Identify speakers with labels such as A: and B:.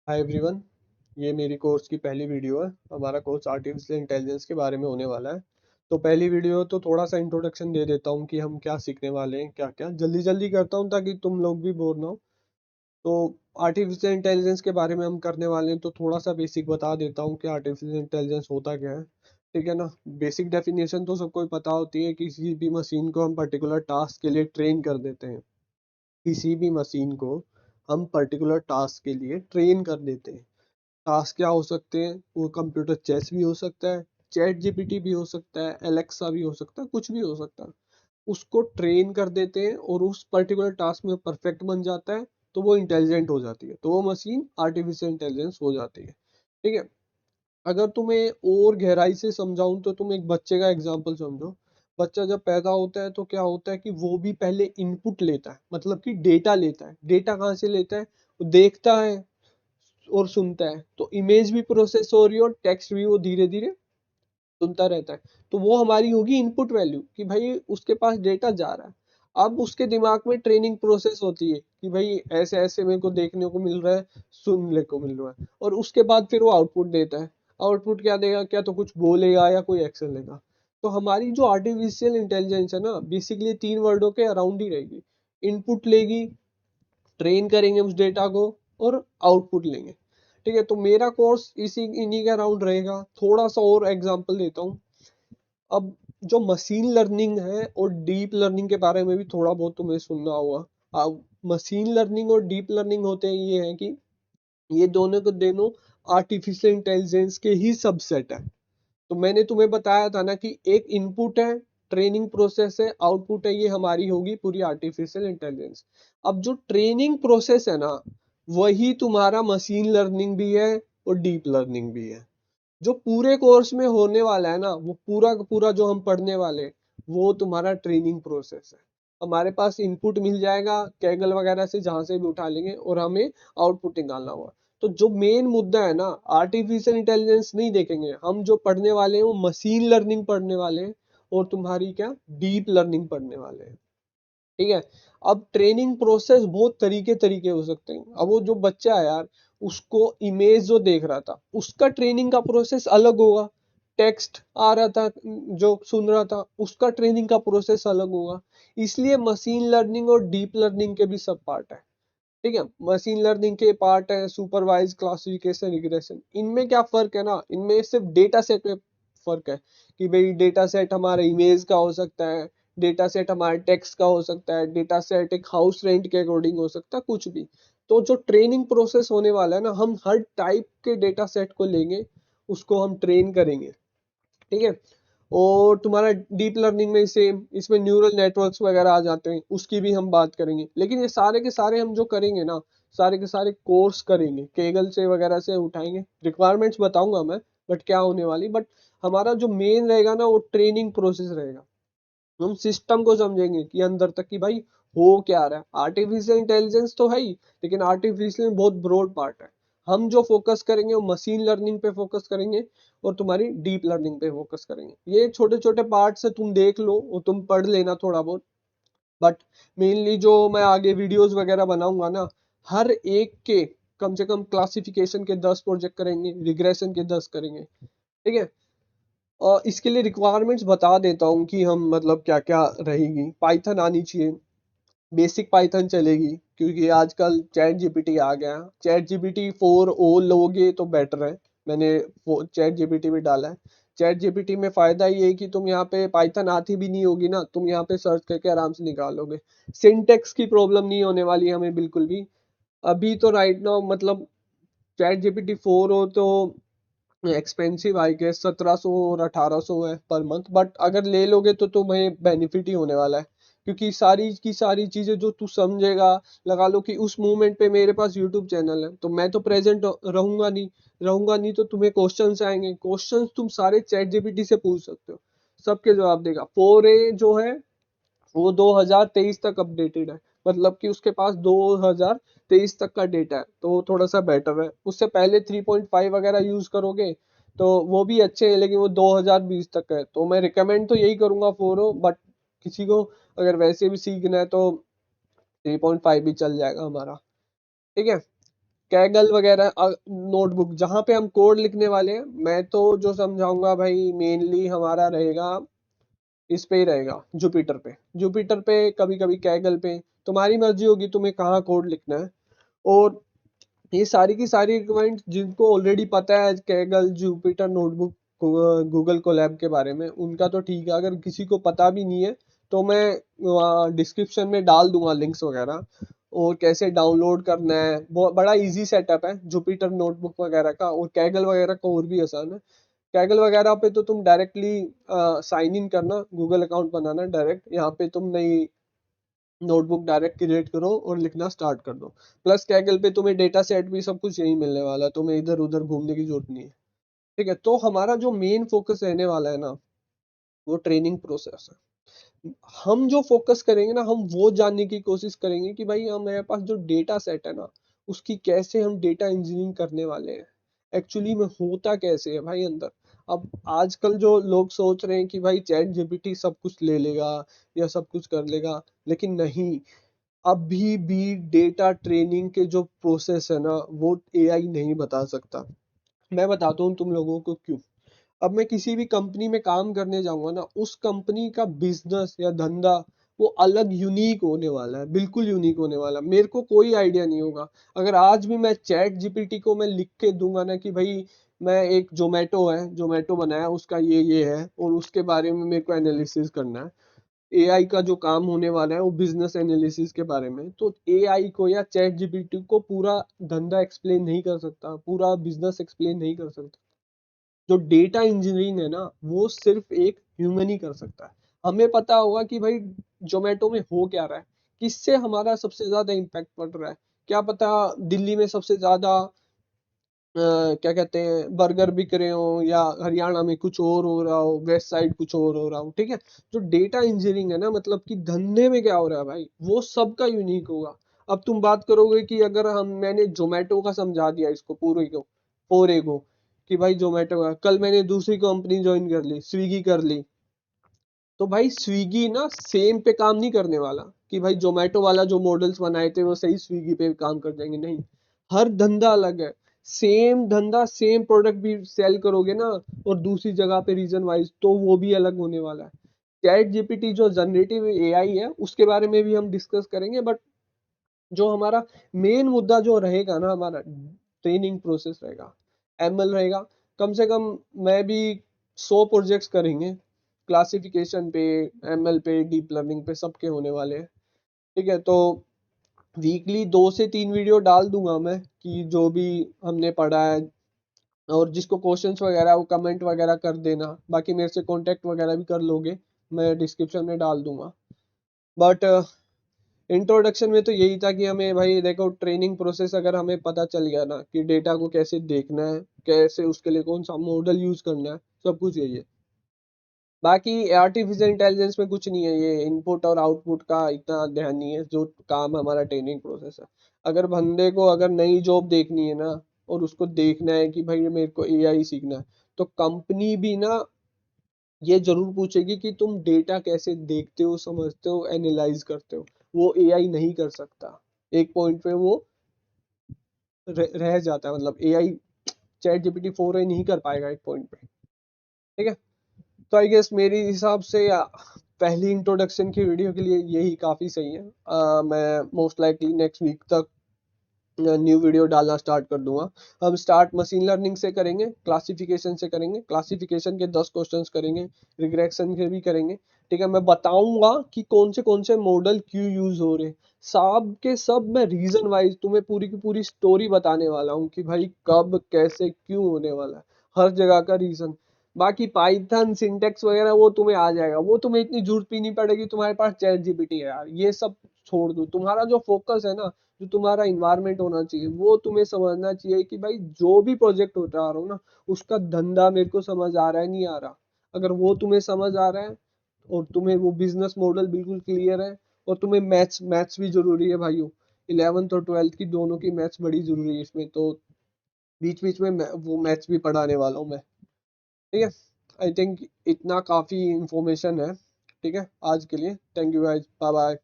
A: Hi everyone. ये मेरी course की पहली वीडियो है। हमारा कोर्स आर्टिफिशियल इंटेलिजेंस के बारे में होने वाला है। तो पहली वीडियो तो थोड़ा सा इंट्रोडक्शन दे देता हूँ कि हम क्या सीखने वाले हैं, क्या क्या जल्दी जल्दी करता हूँ ताकि तुम लोग भी बोर ना हो। तो आर्टिफिशियल इंटेलिजेंस के बारे में हम करने वाले हैं, तो थोड़ा सा बेसिक बता देता हूँ कि आर्टिफिशियल इंटेलिजेंस होता क्या है। ठीक है ना। बेसिक डेफिनेशन तो सबको ही पता होती है। किसी भी मशीन को हम पर्टिकुलर टास्क के लिए ट्रेन कर देते हैं। किसी भी मशीन को हम पर्टिकुलर टास्क के लिए ट्रेन कर देते हैं। टास्क क्या हो सकते हैं? वो कंप्यूटर चेस भी हो सकता है, चैट जीपीटी भी हो सकता है, एलेक्सा भी हो सकता है, कुछ भी हो सकता है। उसको ट्रेन कर देते हैं और उस पर्टिकुलर टास्क में परफेक्ट बन जाता है, तो वो इंटेलिजेंट हो जाती है, तो वो मशीन आर्टिफिशियल इंटेलिजेंस हो जाती है। ठीक है। अगर तुम्हें और गहराई से समझाऊं तो तुम एक बच्चे का एग्जाम्पल समझो। बच्चा जब पैदा होता है तो क्या होता है कि वो भी पहले इनपुट लेता है, मतलब कि डेटा लेता है। डेटा कहाँ से लेता है? वो देखता है और सुनता है, तो इमेज भी प्रोसेस हो रही है और टेक्स्ट भी वो धीरे धीरे सुनता रहता है। तो वो हमारी होगी इनपुट वैल्यू कि भाई उसके पास डेटा जा रहा है। अब उसके दिमाग में ट्रेनिंग प्रोसेस होती है कि भाई ऐसे ऐसे मेरे को देखने को मिल रहा है, सुनने को मिल रहा है, और उसके बाद फिर वो आउटपुट देता है। आउटपुट क्या देगा? क्या तो कुछ बोलेगा या कोई एक्शन लेगा। तो हमारी जो आर्टिफिशियल इंटेलिजेंस है ना, बेसिकली तीन वर्डों के अराउंड ही रहेगी। इनपुट लेगी, ट्रेन करेंगे उस डेटा को, और आउटपुट लेंगे। ठीक है। तो मेरा कोर्स इसी इन्हीं के अराउंड रहेगा। थोड़ा सा और एग्जांपल देता हूँ। अब जो मशीन लर्निंग है और डीप लर्निंग के बारे में भी थोड़ा बहुत तुम्हें सुनना होगा। अब मशीन लर्निंग और डीप लर्निंग होते हैं, ये है कि ये दोनों को दोनों आर्टिफिशियल इंटेलिजेंस के ही सबसेट है। तो मैंने तुम्हें बताया था ना कि एक इनपुट है, ट्रेनिंग प्रोसेस है, आउटपुट है, ये हमारी होगी पूरी आर्टिफिशियल इंटेलिजेंस। अब जो ट्रेनिंग प्रोसेस है ना, वही तुम्हारा मशीन लर्निंग भी है और डीप लर्निंग भी है। जो पूरे कोर्स में होने वाला है ना, वो पूरा का पूरा जो हम पढ़ने वाले हैं, वो तुम्हारा ट्रेनिंग प्रोसेस है। हमारे पास इनपुट मिल जाएगा कैगल वगैरह से, जहां से भी उठा लेंगे, और हमें आउटपुट निकालना होगा। तो जो मेन मुद्दा है ना, आर्टिफिशियल इंटेलिजेंस नहीं देखेंगे हम। जो पढ़ने वाले हैं वो मशीन लर्निंग पढ़ने वाले हैं, और तुम्हारी क्या, डीप लर्निंग पढ़ने वाले हैं। ठीक है। अब ट्रेनिंग प्रोसेस बहुत तरीके तरीके हो सकते हैं। अब वो जो बच्चा है यार, उसको इमेज जो देख रहा था, उसका ट्रेनिंग का प्रोसेस अलग होगा। टेक्स्ट आ रहा था, जो सुन रहा था, उसका ट्रेनिंग का प्रोसेस अलग होगा। इसलिए मशीन लर्निंग और डीप लर्निंग के भी सब पार्ट है। ठीक है। मशीन लर्निंग के पार्ट है सुपरवाइज, क्लासिफिकेशन, रिग्रेशन। इनमें क्या फर्क है ना, इनमें सिर्फ डेटा सेट में फर्क है कि भाई डेटा सेट हमारा इमेज का हो सकता है, डेटा सेट हमारे टेक्स्ट का हो सकता है, डेटा सेट एक हाउस रेंट के अकॉर्डिंग हो सकता है, कुछ भी। तो जो ट्रेनिंग प्रोसेस होने वाला है ना, हम हर टाइप के डेटा सेट को लेंगे, उसको हम ट्रेन करेंगे। ठीक है। और तुम्हारा डीप लर्निंग में सेम, इसमें न्यूरल नेटवर्क्स वगैरह आ जाते हैं, उसकी भी हम बात करेंगे। लेकिन ये सारे के सारे हम जो करेंगे ना, सारे के सारे कोर्स करेंगे, केगल से वगैरह से उठाएंगे। रिक्वायरमेंट्स बताऊंगा मैं, बट क्या होने वाली, बट हमारा जो मेन रहेगा ना, वो ट्रेनिंग प्रोसेस रहेगा। हम सिस्टम को समझेंगे कि अंदर तक कि भाई हो क्या रहा है। आर्टिफिशियल इंटेलिजेंस तो है ही, लेकिन आर्टिफिशियल में बहुत ब्रॉड पार्ट है। हम जो फोकस करेंगे वो मशीन लर्निंग पे फोकस करेंगे, और तुम्हारी डीप लर्निंग पे फोकस करेंगे। ये छोटे छोटे पार्ट से तुम देख लो और तुम पढ़ लेना थोड़ा बहुत। बट मेनली जो मैं आगे वीडियोस वगैरह बनाऊंगा ना, हर एक के कम से कम क्लासिफिकेशन के 10 प्रोजेक्ट करेंगे, रिग्रेशन के 10 करेंगे। ठीक है। और इसके लिए रिक्वायरमेंट्स बता देता हूँ कि हम मतलब क्या क्या रहेगी। पाइथन आनी चाहिए, बेसिक पाइथन चलेगी, क्योंकि आजकल चैट जीपीटी आ गया। चैट जीपीटी 4 ओ लोगे तो बेटर है। मैंने चैट जीपीटी भी डाला है। चैट जीपीटी में फायदा ये है कि तुम यहाँ पे पाइथन आती भी नहीं होगी ना, तुम यहाँ पे सर्च करके आराम से निकालोगे। सिंटेक्स की प्रॉब्लम नहीं होने वाली है हमें बिल्कुल भी। अभी तो राइट नाउ मतलब चैट जीपीटी 4 हो तो एक्सपेंसिव आई गेस 1700 और 1800 है पर मंथ, बट अगर ले लोगे तो तुम्हें बेनिफिट ही होने वाला है। क्योंकि सारी की सारी चीजें जो तू समझेगा, लगा लो कि उस मोमेंट पे मेरे पास यूट्यूब चैनल है, तो मैं तो प्रेजेंट रहूंगा नहीं तो तुम्हें क्वेश्चंस आएंगे। क्वेश्चंस तुम सारे चैट जीपीटी से पूछ सकते हो, सबके जवाब देगा। 4A जो है वो 2023 तक अपडेटेड है, मतलब कि उसके पास 2023 तक का डेटा है, तो वो थोड़ा सा बेटर है। उससे पहले 3.5 वगैरह यूज करोगे तो वो भी अच्छे हैं, लेकिन वो 2020 तक है। तो मैं रिकमेंड तो यही करूंगा 4O, बट किसी को अगर वैसे भी सीखना है तो 3.5 भी चल जाएगा हमारा। ठीक है। कैगल वगैरह नोटबुक जहाँ पे हम कोड लिखने वाले हैं, मैं तो जो समझाऊंगा भाई मेनली हमारा रहेगा इस पे ही रहेगा, जुपिटर पे। जुपिटर पे, कभी कभी कैगल पे, तुम्हारी मर्जी होगी तुम्हें कहाँ कोड लिखना है। और ये सारी की सारी रिक्वायरमेंट जिनको ऑलरेडी पता है Kaggle, Jupyter notebook, Google Colab के बारे में, उनका तो ठीक है। अगर किसी को पता भी नहीं है तो मैं डिस्क्रिप्शन में डाल दूंगा लिंक्स वगैरह, और कैसे डाउनलोड करना है। बहुत बड़ा इजी सेटअप है जुपिटर नोटबुक वगैरह का, और कैगल वगैरह का और भी आसान है। कैगल वगैरह पे तो तुम डायरेक्टली साइन इन करना, गूगल अकाउंट बनाना डायरेक्ट, यहाँ पे तुम नई नोटबुक डायरेक्ट क्रिएट करो और लिखना स्टार्ट कर दो। प्लस कैगल पे तुम्हें डेटा सेट भी सब कुछ यही मिलने वाला है, तुम्हें इधर उधर घूमने की जरूरत नहीं है। ठीक है, तो हमारा जो मेन फोकस रहने वाला है ना, वो ट्रेनिंग प्रोसेस है। हम जो फोकस करेंगे ना, हम वो जानने की कोशिश करेंगे कि भाई हमारे पास जो डेटा सेट है ना, उसकी कैसे हम डेटा इंजीनियरिंग करने वाले हैं, एक्चुअली में होता कैसे है भाई अंदर। अब आजकल जो लोग सोच रहे हैं कि भाई चैट जीपीटी सब कुछ ले लेगा या सब कुछ कर लेगा, लेकिन नहीं। अभी भी डेटा ट्रेनिंग के जो प्रोसेस है ना, वो एआई नहीं बता सकता। मैं बताता हूँ तुम लोगों को क्यों। अब मैं किसी भी कंपनी में काम करने जाऊंगा ना, उस कंपनी का बिजनेस या धंधा वो अलग यूनिक होने वाला है, बिल्कुल यूनिक होने वाला है। मेरे को कोई आइडिया नहीं होगा। अगर आज भी मैं चैट जीपीटी को मैं लिख के दूंगा ना कि भाई मैं एक जोमेटो है, जोमेटो बनाया, उसका ये है और उसके बारे में मेरे को एनालिसिस करना है। एआई का जो काम होने वाला है वो बिजनेस एनालिसिस के बारे में, तो एआई को या चैट जीपीटी को पूरा धंधा एक्सप्लेन नहीं कर सकता, पूरा बिजनेस एक्सप्लेन नहीं कर सकता। जो डेटा इंजीनियरिंग है ना, वो सिर्फ एक ह्यूमन ही कर सकता है। हमें पता होगा कि भाई जोमेटो में हो क्या रहा है, किससे हमारा सबसे ज्यादा इम्पैक्ट पड़ रहा है। क्या पता दिल्ली में सबसे ज्यादा क्या कहते हैं बर्गर बिक रहे हो, या हरियाणा में कुछ और हो रहा हो, वेस्ट साइड कुछ और हो रहा हो। ठीक है, जो डेटा इंजीनियरिंग है ना, मतलब कि धंधे में क्या हो रहा है भाई, वो सबका यूनिक होगा। अब तुम बात करोगे कि अगर हम मैंने जोमेटो का समझा दिया इसको पूरे को कि भाई जोमेटो का, कल मैंने दूसरी कंपनी ज्वाइन कर ली, स्विगी कर ली, तो भाई स्विगी ना सेम पे काम नहीं करने वाला कि भाई जोमेटो वाला जो मॉडल्स बनाए थे वो सही स्विगी पे काम कर जाएंगे, नहीं। हर धंधा अलग है। सेम धंधा सेम प्रोडक्ट भी सेल करोगे ना, और दूसरी जगह पे रीजन वाइज, तो वो भी अलग होने वाला है। चैट जीपीटी जो जनरेटिव एआई है उसके बारे में भी हम डिस्कस करेंगे, बट जो हमारा मेन मुद्दा जो रहेगा ना, हमारा ट्रेनिंग प्रोसेस रहेगा, एमएल रहेगा। कम से कम मैं भी 100 प्रोजेक्ट्स करेंगे, क्लासिफिकेशन पे, एमएल पे, डीप लर्निंग पे, सबके होने वाले हैं। ठीक है, तो वीकली 2 से 3 वीडियो डाल दूंगा मैं कि जो भी हमने पढ़ा है। और जिसको क्वेश्चंस वगैरह वो कमेंट वगैरह कर देना, बाकी मेरे से कांटेक्ट वगैरह भी कर लोगे, मैं डिस्क्रिप्शन में डाल दूंगा। बट इंट्रोडक्शन में तो यही था कि हमें भाई देखो, ट्रेनिंग प्रोसेस अगर हमें पता चल गया ना कि डेटा को कैसे देखना है, कैसे उसके लिए कौन सा मॉडल यूज करना है, सब कुछ यही है। बाकी आर्टिफिशियल इंटेलिजेंस में कुछ नहीं है, ये इनपुट और आउटपुट का इतना ध्यान नहीं है। जो काम हमारा ट्रेनिंग प्रोसेस है, अगर बंदे को अगर नई जॉब देखनी है ना, और उसको देखना है कि भाई मेरे को एआई सीखना है, तो कंपनी भी ना ये जरूर पूछेगी कि तुम डेटा कैसे देखते हो, समझते हो, एनालाइज करते हो। वो एआई नहीं कर सकता। एक पॉइंट पे वो रह जाता है, मतलब एआई चैट जीपीटी 4 नहीं कर पाएगा एक पॉइंट पे। ठीक है, तो आई गेस मेरे हिसाब से पहली इंट्रोडक्शन की वीडियो के लिए यही काफी सही है। मैं मोस्ट लाइकली नेक्स्ट वीक तक न्यू वीडियो डालना स्टार्ट कर दूंगा। हम स्टार्ट मशीन लर्निंग से करेंगे, क्लासिफिकेशन से करेंगे, क्लासिफिकेशन के 10 क्वेश्चंस करेंगे, रिग्रेशन के भी करेंगे। ठीक है, मैं बताऊंगा कि कौन से मॉडल क्यों यूज हो रहे, सब के सब मैं रीजन वाइज तुम्हें पूरी की पूरी स्टोरी बताने वाला हूँ कि भाई कब कैसे क्यों होने वाला है, हर जगह का रीजन। बाकी पाइथन सिंटेक्स वगैरह वो तुम्हें आ जाएगा, वो तुम्हें इतनी जरूरत भी नहीं पड़ेगी, तुम्हारे पास चैट जीपीटी है यार। ये सब छोड़ दो, तुम्हारा जो फोकस है ना, जो तुम्हारा इन्वायरमेंट होना चाहिए, वो तुम्हें समझना चाहिए कि भाई जो भी प्रोजेक्ट होता आ रहा हो ना, उसका धंधा मेरे को समझ आ रहा है नहीं आ रहा। अगर वो तुम्हें समझ आ रहा है, और तुम्हें वो बिजनेस मॉडल बिल्कुल क्लियर है, और तुम्हें मैथ्स मैथ्स भी जरूरी है भाइयों, 11th और 12th की दोनों की मैथ्स बड़ी जरूरी है इसमें, तो बीच बीच में वो मैथ्स भी पढ़ाने वाला हूँ मैं। ठीक है, आई थिंक इतना काफी इंफॉर्मेशन है। ठीक है, आज के लिए thank you guys, bye bye.